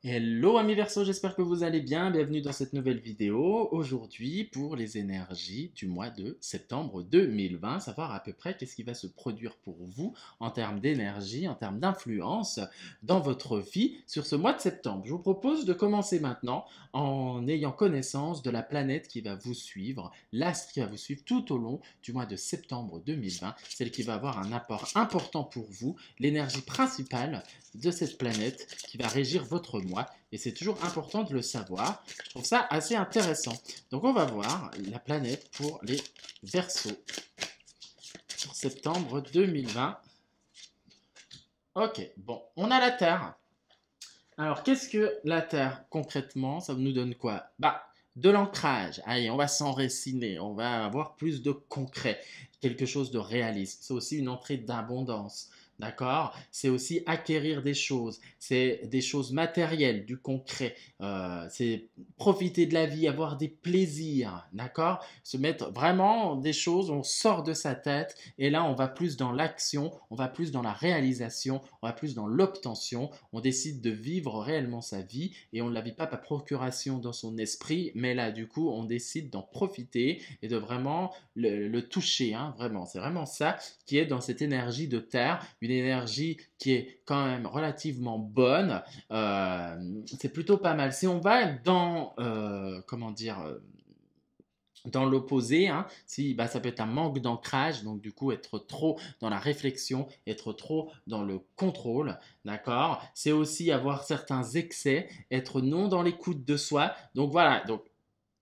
Hello amis Verseau, j'espère que vous allez bien. Bienvenue dans cette nouvelle vidéo. Aujourd'hui pour les énergies du mois de septembre 2020, savoir à peu près qu'est-ce qui va se produire pour vous en termes d'énergie, en termes d'influence dans votre vie sur ce mois de septembre. Je vous propose de commencer maintenant en ayant connaissance de la planète qui va vous suivre, l'astre qui va vous suivre tout au long du mois de septembre 2020, celle qui va avoir un apport important pour vous, l'énergie principale de cette planète qui va régir votre mois. Et c'est toujours important de le savoir. Je trouve ça assez intéressant. Donc on va voir la planète pour les Verseaux pour septembre 2020. Ok, bon, on a la Terre. Alors qu'est-ce que la Terre concrètement? Ça nous donne quoi? Bah, de l'ancrage. Allez, on va s'enraciner, on va avoir plus de concret, quelque chose de réaliste. C'est aussi une entrée d'abondance. D'accord? C'est aussi acquérir des choses, c'est des choses matérielles, du concret, c'est profiter de la vie, avoir des plaisirs, d'accord? Se mettre vraiment des choses, on sort de sa tête et là on va plus dans l'action, on va plus dans la réalisation, on va plus dans l'obtention, on décide de vivre réellement sa vie et on ne la vit pas par procuration dans son esprit, mais là du coup on décide d'en profiter et de vraiment le toucher, hein, vraiment. C'est vraiment ça qui est dans cette énergie de terre, une énergie qui est quand même relativement bonne. C'est plutôt pas mal. Si on va dans, comment dire, dans l'opposé, hein, si, bah, ça peut être un manque d'ancrage, donc du coup être trop dans la réflexion, être trop dans le contrôle, d'accord? C'est aussi avoir certains excès, être non dans l'écoute de soi. Donc voilà, donc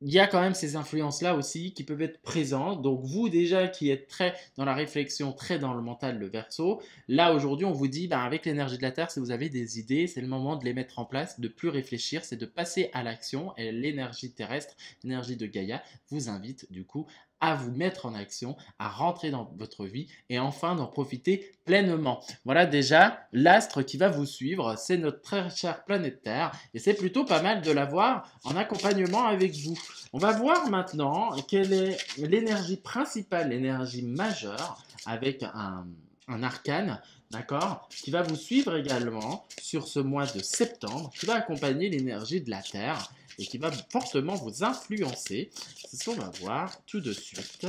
il y a quand même ces influences-là aussi qui peuvent être présentes. Donc vous déjà qui êtes très dans la réflexion, très dans le mental, le verso, là aujourd'hui on vous dit, ben, avec l'énergie de la Terre, si vous avez des idées, c'est le moment de les mettre en place, de plus réfléchir, c'est de passer à l'action. Et l'énergie terrestre, l'énergie de Gaïa, vous invite du coup à vous mettre en action, à rentrer dans votre vie et enfin d'en profiter pleinement. Voilà déjà l'astre qui va vous suivre, c'est notre très chère planète Terre et c'est plutôt pas mal de l'avoir en accompagnement avec vous. On va voir maintenant quelle est l'énergie principale, l'énergie majeure avec un arcane, d'accord, qui va vous suivre également sur ce mois de septembre, qui va accompagner l'énergie de la Terre et qui va fortement vous influencer. C'est ce qu'on va voir tout de suite.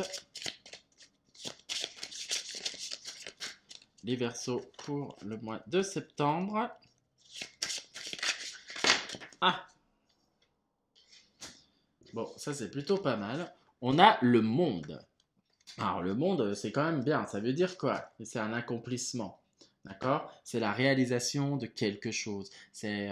Les Verseaux pour le mois de septembre. Ah, bon, ça c'est plutôt pas mal. On a le monde. Alors le monde, c'est quand même bien. Ça veut dire quoi? C'est un accomplissement. D'accord? C'est la réalisation de quelque chose. C'est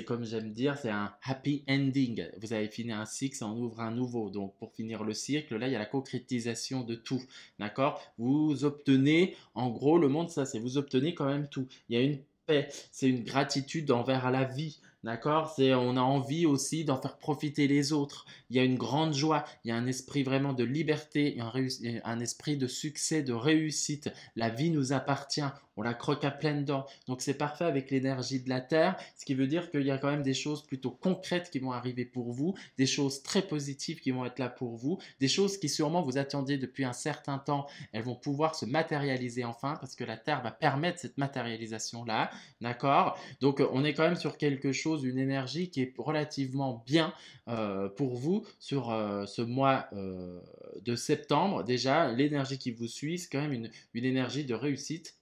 comme j'aime dire, c'est un happy ending. Vous avez fini un cycle, on ouvre un nouveau. Donc pour finir le cycle, là, il y a la concrétisation de tout. D'accord? Vous obtenez, en gros, le monde, ça, c'est vous obtenez quand même tout. Il y a une paix, c'est une gratitude envers la vie. D'accord? C'est, on a envie aussi d'en faire profiter les autres. Il y a une grande joie, il y a un esprit vraiment de liberté, un esprit de succès, de réussite. La vie nous appartient, on la croque à pleines dents. Donc c'est parfait avec l'énergie de la Terre, ce qui veut dire qu'il y a quand même des choses plutôt concrètes qui vont arriver pour vous, des choses très positives qui vont être là pour vous, des choses qui sûrement vous attendiez depuis un certain temps, elles vont pouvoir se matérialiser enfin parce que la Terre va permettre cette matérialisation-là, d'accord? Donc on est quand même sur quelque chose, une énergie qui est relativement bien pour vous sur ce mois de septembre. Déjà, l'énergie qui vous suit, c'est quand même une énergie de réussite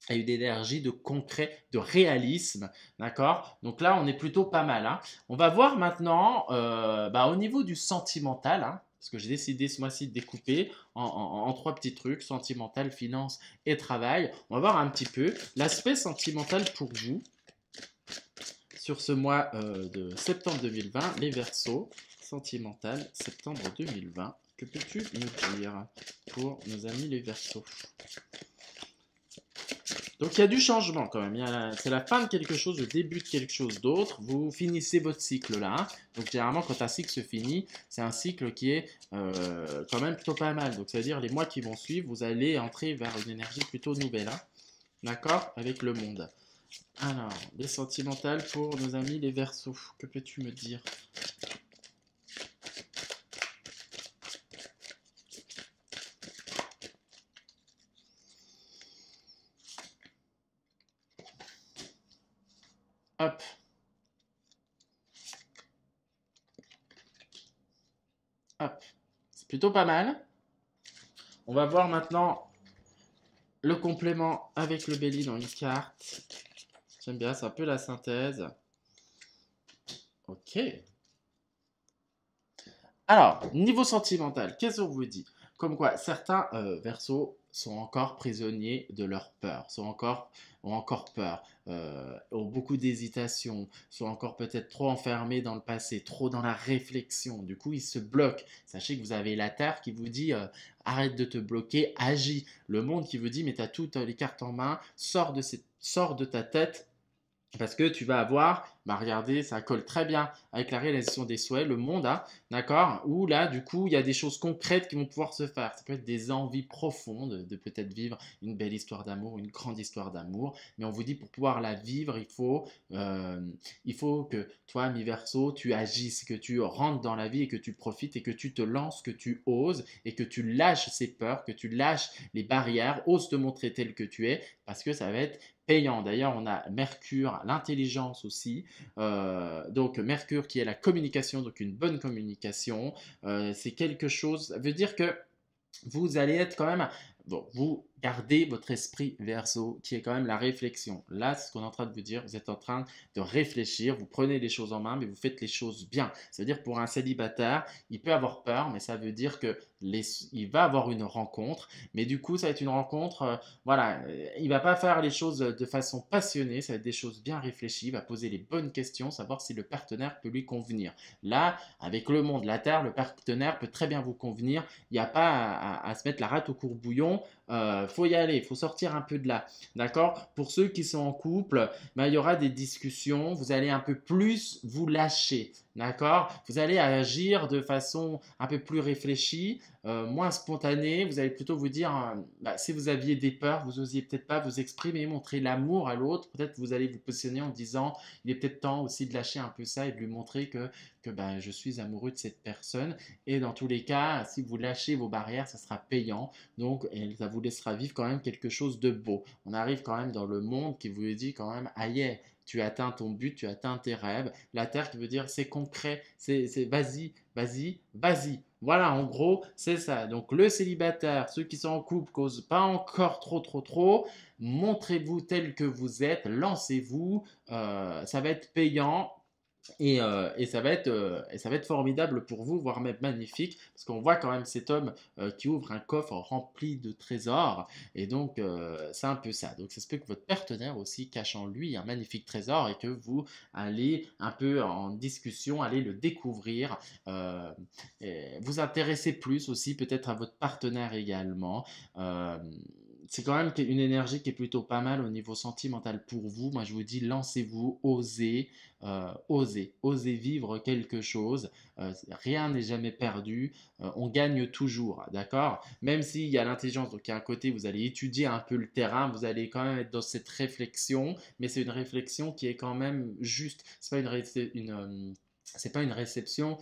et une énergie de concret, de réalisme, d'accord? Donc là, on est plutôt pas mal, hein. On va voir maintenant, bah, au niveau du sentimental, hein, parce que j'ai décidé ce mois-ci de découper en trois petits trucs, sentimental, finance et travail. On va voir un petit peu l'aspect sentimental pour vous sur ce mois de septembre 2020, les Verseaux, sentimental, septembre 2020. Que peux-tu nous dire pour nos amis les Verseaux? Donc il y a du changement quand même. C'est la fin de quelque chose, le début de quelque chose d'autre. Vous finissez votre cycle là. Donc généralement quand un cycle se finit, c'est un cycle qui est quand même plutôt pas mal. Donc c'est-à-dire les mois qui vont suivre, vous allez entrer vers une énergie plutôt nouvelle, hein. D'accord? Avec le monde. Alors, les sentimentales pour nos amis les Verseaux. Que peux-tu me dire? Hop. plutôt pas mal. On va voir maintenant le complément avec le Bélier dans une carte. J'aime bien, c'est un peu la synthèse. Ok. Alors, niveau sentimental, qu'est-ce qu'on vous dit? Comme quoi, certains Verseaux sont encore prisonniers de leur peur, ont encore peur, ont beaucoup d'hésitation, sont encore peut-être trop enfermés dans le passé, trop dans la réflexion. Du coup, ils se bloquent. Sachez que vous avez la Terre qui vous dit arrête de te bloquer, agis. Le monde qui vous dit mais tu as toutes les cartes en main, sors de ta tête parce que tu vas avoir, bah regardez, ça colle très bien avec la réalisation des souhaits, le monde, hein, d'accord? Où là, du coup, il y a des choses concrètes qui vont pouvoir se faire. Ça peut être des envies profondes de peut-être vivre une belle histoire d'amour, une grande histoire d'amour. Mais on vous dit pour pouvoir la vivre, il faut que toi, mi-verso, tu agisses, que tu rentres dans la vie et que tu profites et que tu te lances, que tu oses et que tu lâches ces peurs, que tu lâches les barrières, oses te montrer tel que tu es parce que ça va être payant. D'ailleurs, on a Mercure, l'intelligence aussi. Donc Mercure qui est la communication, donc une bonne communication. C'est quelque chose, ça veut dire que vous allez être quand même, bon, vous gardez votre esprit Verseau qui est quand même la réflexion. Là, c'est ce qu'on est en train de vous dire, vous êtes en train de réfléchir, vous prenez les choses en main, mais vous faites les choses bien. C'est-à-dire pour un célibataire, il peut avoir peur, mais ça veut dire que il va avoir une rencontre, mais du coup, ça va être une rencontre, voilà, il va pas faire les choses de façon passionnée, ça va être des choses bien réfléchies, il va poser les bonnes questions, savoir si le partenaire peut lui convenir. Là, avec le monde, la Terre, le partenaire peut très bien vous convenir, il n'y a pas à se mettre la rate au courbouillon. Faut y aller, il faut sortir un peu de là. D'accord? Pour ceux qui sont en couple, ben, il y aura des discussions. Vous allez un peu plus vous lâcher. D'accord? Vous allez agir de façon un peu plus réfléchie, moins spontanée. Vous allez plutôt vous dire, bah, si vous aviez des peurs, vous n'osiez peut-être pas vous exprimer, montrer l'amour à l'autre. Peut-être vous allez vous positionner en disant, il est peut-être temps aussi de lâcher un peu ça et de lui montrer que ben, je suis amoureux de cette personne. Et dans tous les cas, si vous lâchez vos barrières, ça sera payant. Donc, et ça vous laissera vivre quand même quelque chose de beau. On arrive quand même dans le monde qui vous dit quand même, aïe, tu atteins ton but, tu atteins tes rêves. La terre qui veut dire c'est concret, c'est vas-y, vas-y, vas-y. Voilà, en gros, c'est ça. Donc le célibataire, ceux qui sont en couple, causent pas encore trop. Montrez-vous tel que vous êtes, lancez-vous. Ça va être payant. Et ça va être formidable pour vous, voire même magnifique, parce qu'on voit quand même cet homme qui ouvre un coffre rempli de trésors, et donc c'est un peu ça. Donc ça se peut que votre partenaire aussi cache en lui un magnifique trésor et que vous allez un peu en discussion, allez le découvrir, euh, vous intéressez plus aussi peut-être à votre partenaire également. Euh, c'est quand même une énergie qui est plutôt pas mal au niveau sentimental pour vous. Moi, je vous dis, lancez-vous, osez, osez vivre quelque chose. Rien n'est jamais perdu. On gagne toujours, d'accord? Même s'il y a l'intelligence, donc il y a un côté, vous allez étudier un peu le terrain, vous allez quand même être dans cette réflexion, mais c'est une réflexion qui est quand même juste. C'est pas une réception.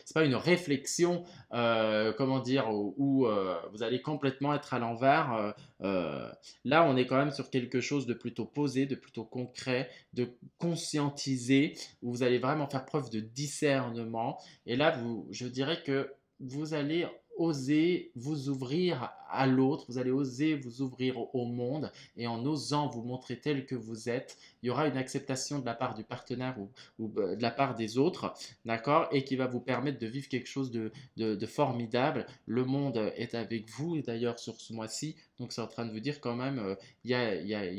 C'est pas une réflexion, comment dire, où vous allez complètement être à l'envers. Là, on est quand même sur quelque chose de plutôt posé, de plutôt concret, de conscientiser, où vous allez vraiment faire preuve de discernement. Et là, je dirais que vous allez oser vous ouvrir à l'autre, vous allez oser vous ouvrir au monde, et en osant vous montrer tel que vous êtes, il y aura une acceptation de la part du partenaire ou de la part des autres, d'accord, et qui va vous permettre de vivre quelque chose de formidable. Le monde est avec vous d'ailleurs sur ce mois-ci, donc c'est en train de vous dire quand même, il y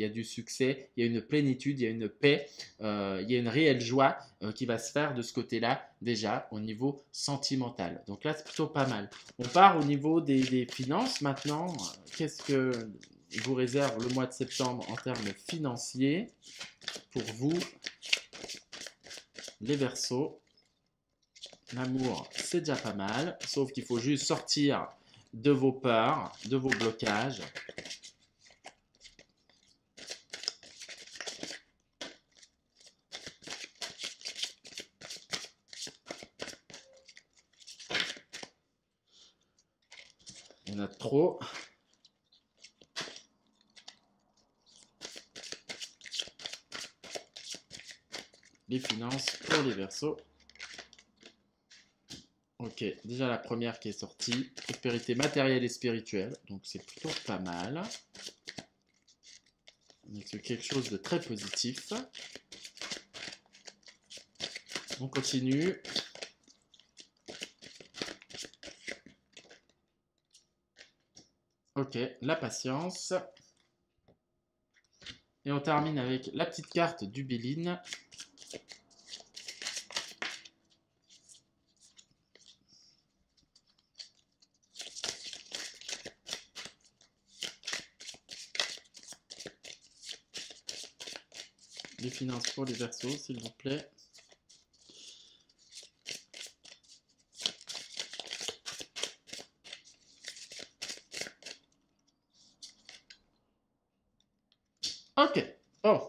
a du succès, il y a une plénitude, il y a une paix, il y a une réelle joie qui va se faire de ce côté-là déjà au niveau sentimental. Donc là, c'est plutôt pas mal. On part au niveau des finances maintenant. Qu'est-ce que vous réserve le mois de septembre en termes financiers pour vous, les Verseaux? L'amour, c'est déjà pas mal, sauf qu'il faut juste sortir de vos peurs, de vos blocages. Il y en a trop. Les finances pour les Verseaux. Ok, déjà la première qui est sortie, prospérité matérielle et spirituelle, donc c'est plutôt pas mal. C'est quelque chose de très positif. On continue. Ok, la patience. Et on termine avec la petite carte du Béline. Les finances pour les Verseaux, s'il vous plaît. Ok, bon,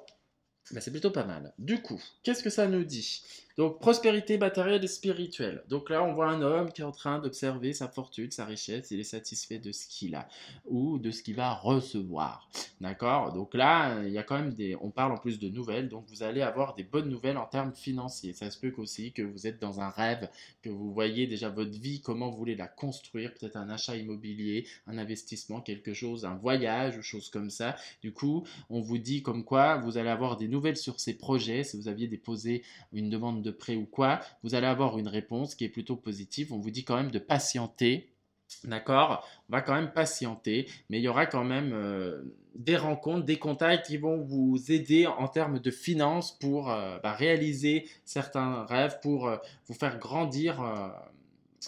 bah, c'est plutôt pas mal. Du coup, qu'est-ce que ça nous dit? Donc, prospérité matérielle et spirituelle. Donc là, on voit un homme qui est en train d'observer sa fortune, sa richesse, il est satisfait de ce qu'il a ou de ce qu'il va recevoir. D'accord? Donc là, il y a quand même des... On parle en plus de nouvelles, donc vous allez avoir des bonnes nouvelles en termes financiers. Ça se peut aussi que vous êtes dans un rêve, que vous voyez déjà votre vie, comment vous voulez la construire, peut-être un achat immobilier, un investissement, quelque chose, un voyage ou chose comme ça. Du coup, on vous dit comme quoi vous allez avoir des nouvelles sur ces projets. Si vous aviez déposé une demande de prêt ou quoi, vous allez avoir une réponse qui est plutôt positive. On vous dit quand même de patienter. D'accord? On va quand même patienter, mais il y aura quand même des rencontres, des contacts qui vont vous aider en termes de finances pour réaliser certains rêves, pour vous faire grandir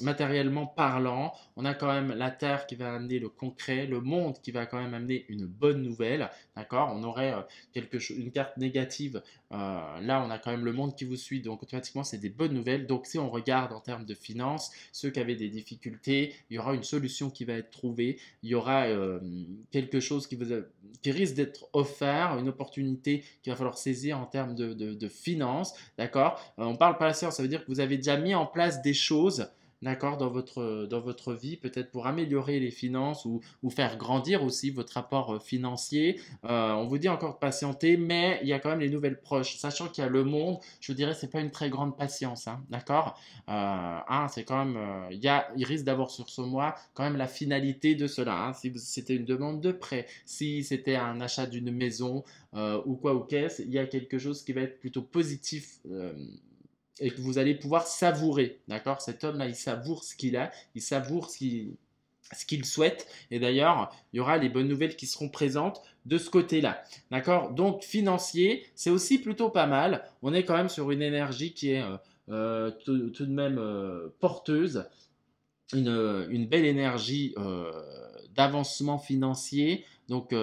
matériellement parlant. On a quand même la Terre qui va amener le concret, le monde qui va quand même amener une bonne nouvelle. D'accord? On aurait quelque chose, une carte négative. Là, on a quand même le monde qui vous suit. Donc, automatiquement, c'est des bonnes nouvelles. Donc, si on regarde en termes de finances, ceux qui avaient des difficultés, il y aura une solution qui va être trouvée. Il y aura quelque chose qui risque d'être offert, une opportunité qu'il va falloir saisir en termes de finances. D'accord? On parle pas la science, ça veut dire que vous avez déjà mis en place des choses, d'accord, dans votre vie, peut-être pour améliorer les finances ou faire grandir aussi votre rapport financier. On vous dit encore de patienter, mais il y a quand même les nouvelles proches. Sachant qu'il y a le monde, je vous dirais, c'est pas une très grande patience, hein, d'accord? C'est quand même, il risque d'avoir sur ce mois quand même la finalité de cela. Hein. Si c'était une demande de prêt, si c'était un achat d'une maison ou quoi ou qu'est-ce, il y a quelque chose qui va être plutôt positif. Et que vous allez pouvoir savourer, d'accord? Cet homme-là, il savoure ce qu'il a, il savoure ce qu'il souhaite. Et d'ailleurs, il y aura les bonnes nouvelles qui seront présentes de ce côté-là. D'accord? Donc, financier, c'est aussi plutôt pas mal. On est quand même sur une énergie qui est tout de même porteuse. Une belle énergie d'avancement financier. Donc,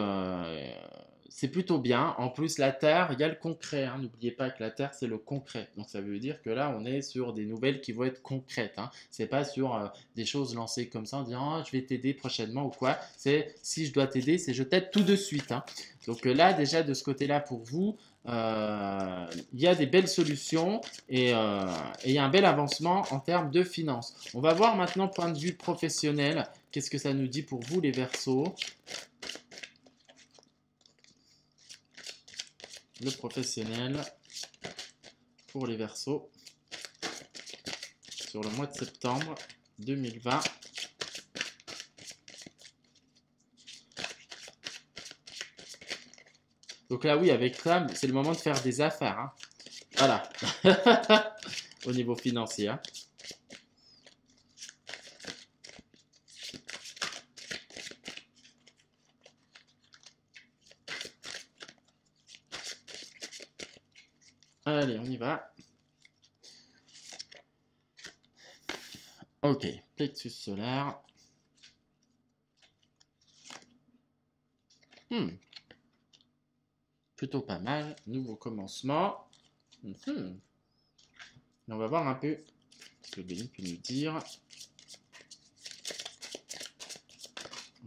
c'est plutôt bien. En plus, la Terre, il y a le concret. Hein. N'oubliez pas que la Terre, c'est le concret. Donc, ça veut dire que là, on est sur des nouvelles qui vont être concrètes. Hein. C'est pas sur des choses lancées comme ça en disant oh, je vais t'aider prochainement ou quoi. C'est si je dois t'aider, c'est je t'aide tout de suite. Hein. Donc là, déjà, de ce côté-là, pour vous, il y a des belles solutions et il y a un bel avancement en termes de finances. On va voir maintenant, point de vue professionnel, qu'est-ce que ça nous dit pour vous, les Verseaux? Le professionnel pour les Verseaux sur le mois de septembre 2020. Donc là, oui, avec ça, c'est le moment de faire des affaires. Hein. Voilà. Au niveau financier. Hein. Allez, on y va. Ok, plexus solaire. Plutôt pas mal. Nouveau commencement. On va voir un peu ce que Béni peut nous dire.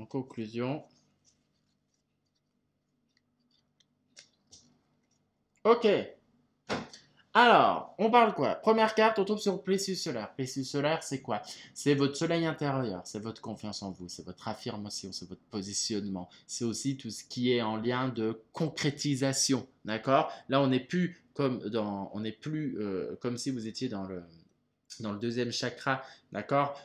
En conclusion. Ok. Alors, on parle quoi? Première carte, on tombe sur le plexus solaire. Plexus solaire, c'est quoi? C'est votre soleil intérieur, c'est votre confiance en vous, c'est votre affirmation, c'est votre positionnement. C'est aussi tout ce qui est en lien de concrétisation, d'accord? Là, on n'est plus comme si vous étiez dans dans le deuxième chakra, d'accord,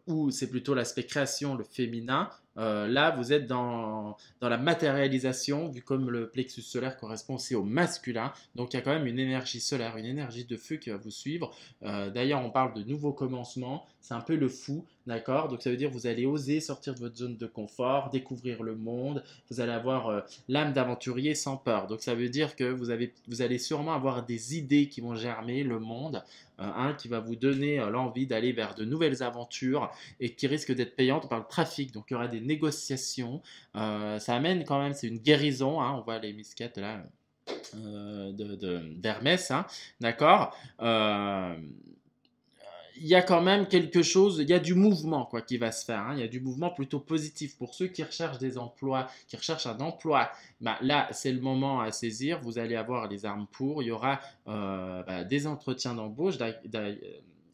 où c'est plutôt l'aspect création, le féminin. Là, vous êtes dans la matérialisation, vu comme le plexus solaire correspond aussi au masculin. Donc, il y a quand même une énergie solaire, une énergie de feu qui va vous suivre. D'ailleurs, on parle de nouveaux commencements. C'est un peu le fou, d'accord. Donc, ça veut dire que vous allez oser sortir de votre zone de confort, découvrir le monde. Vous allez avoir l'âme d'aventurier sans peur. Donc, ça veut dire que vous allez sûrement avoir des idées qui vont germer le monde. Qui va vous donner l'envie d'aller vers de nouvelles aventures et qui risque d'être payantes par le trafic. Donc il y aura des négociations. Ça amène quand même, c'est une guérison. Hein, on voit les misquettes là d'Hermès, hein, d'accord. Il y a quand même quelque chose, il y a du mouvement quoi qui va se faire. Hein. Il y a du mouvement plutôt positif pour ceux qui recherchent des emplois, qui recherchent un emploi. Bah, là, c'est le moment à saisir. Vous allez avoir les armes pour. Il y aura des entretiens d'embauche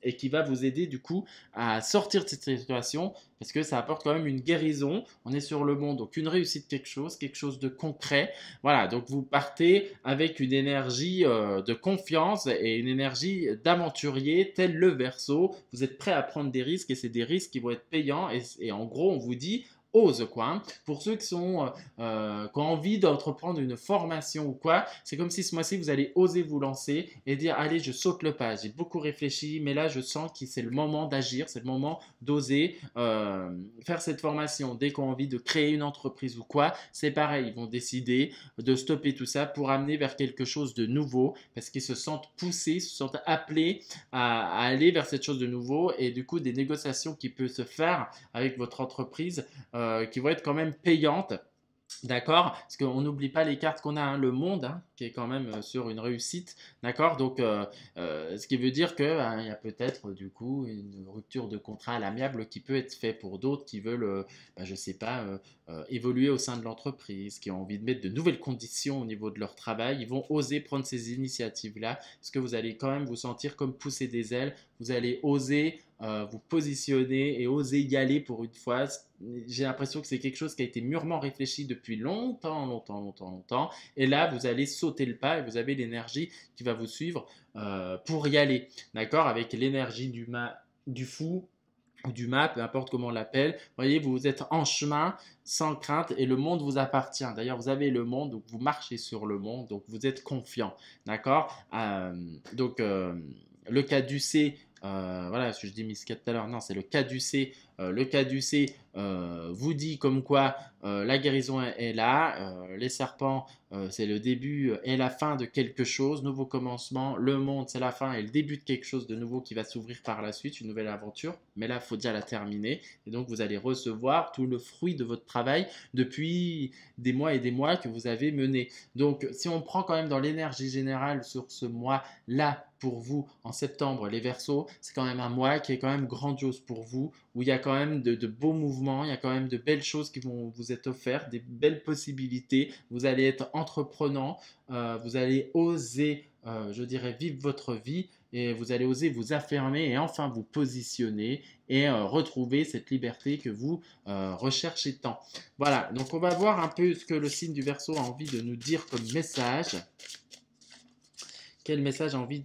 et qui va vous aider du coup à sortir de cette situation parce que ça apporte quand même une guérison. On est sur le monde, donc une réussite, quelque chose de concret. Voilà, donc vous partez avec une énergie de confiance et une énergie d'aventurier tel le Verseau. Vous êtes prêt à prendre des risques et c'est des risques qui vont être payants et en gros on vous dit ose quoi. Hein. Pour ceux qui ont envie d'entreprendre une formation ou quoi, c'est comme si ce mois-ci vous allez oser vous lancer et dire allez je saute le pas. J'ai beaucoup réfléchi, mais là je sens que c'est le moment d'agir, c'est le moment d'oser faire cette formation. Dès qu'on a envie de créer une entreprise ou quoi, c'est pareil, ils vont décider de stopper tout ça pour amener vers quelque chose de nouveau parce qu'ils se sentent poussés, se sentent appelés à aller vers cette chose de nouveau et du coup des négociations qui peuvent se faire avec votre entreprise qui vont être quand même payantes. D'accord. Parce qu'on n'oublie pas les cartes qu'on a, hein, le monde, hein, qui est quand même sur une réussite. D'accord. Donc, ce qui veut dire qu'il y a peut-être du coup une rupture de contrat à l'amiable qui peut être faite pour d'autres qui veulent, je ne sais pas, évoluer au sein de l'entreprise, qui ont envie de mettre de nouvelles conditions au niveau de leur travail. Ils vont oser prendre ces initiatives-là, parce que vous allez quand même vous sentir comme pousser des ailes. Vous allez oser vous positionner et oser y aller pour une fois. J'ai l'impression que c'est quelque chose qui a été mûrement réfléchi depuis longtemps. Et là, vous allez sauter le pas et vous avez l'énergie qui va vous suivre pour y aller. D'accord. Avec l'énergie du fou ou du mât, peu importe comment on l'appelle. Vous voyez, vous êtes en chemin sans crainte et le monde vous appartient. D'ailleurs, vous avez le monde, donc vous marchez sur le monde, donc vous êtes confiant. D'accord. Le caducée, voilà, ce que je dis misquette tout à l'heure, non, c'est le caducée. Le caducée vous dit comme quoi la guérison est là, les serpents, c'est le début et la fin de quelque chose, nouveau commencement, le monde, c'est la fin et le début de quelque chose de nouveau qui va s'ouvrir par la suite, une nouvelle aventure, mais là, il faut déjà la terminer, et donc vous allez recevoir tout le fruit de votre travail depuis des mois et des mois que vous avez mené. Donc, si on prend quand même dans l'énergie générale sur ce mois-là, pour vous en septembre, les Verseaux, c'est quand même un mois qui est quand même grandiose pour vous, où il y a quand même de beaux mouvements, il y a quand même de belles choses qui vont vous être offertes, des belles possibilités. Vous allez être entreprenant, vous allez oser, je dirais, vivre votre vie et vous allez oser vous affirmer et enfin vous positionner et retrouver cette liberté que vous recherchez tant. Voilà, donc on va voir un peu ce que le signe du Verseau a envie de nous dire comme message. Quel message a envie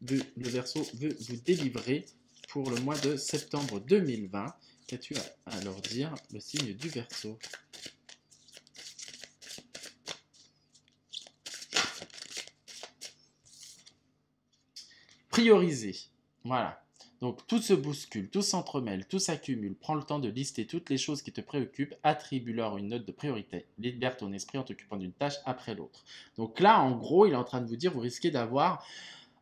le Verseau veut vous délivrer pour le mois de septembre 2020. Qu'as-tu à leur dire, le signe du Verseau? Prioriser. Voilà. Donc tout se bouscule, tout s'entremêle, tout s'accumule. Prends le temps de lister toutes les choses qui te préoccupent, attribue-leur une note de priorité. Libère ton esprit en t'occupant d'une tâche après l'autre. Donc là, en gros, il est en train de vous dire, vous risquez d'avoir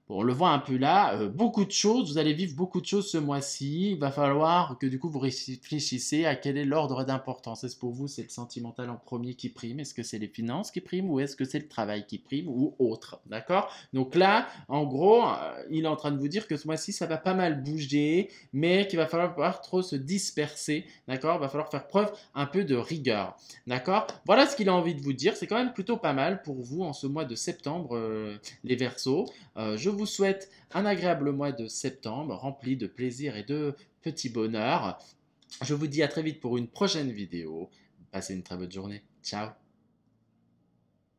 bon, on le voit un peu là, beaucoup de choses, vous allez vivre beaucoup de choses ce mois-ci. Il va falloir que du coup vous réfléchissiez à quel est l'ordre d'importance. Est-ce pour vous c'est le sentimental en premier qui prime? Est-ce que c'est les finances qui priment ou est-ce que c'est le travail qui prime ou autre? D'accord. Donc là, en gros, il est en train de vous dire que ce mois-ci ça va pas mal bouger, mais qu'il va falloir pas trop se disperser. D'accord. Il va falloir faire preuve un peu de rigueur. D'accord. Voilà ce qu'il a envie de vous dire. C'est quand même plutôt pas mal pour vous en ce mois de septembre, les Verseaux. Je vous souhaite un agréable mois de septembre rempli de plaisir et de petits bonheurs. Je vous dis à très vite pour une prochaine vidéo. Passez une très bonne journée. Ciao.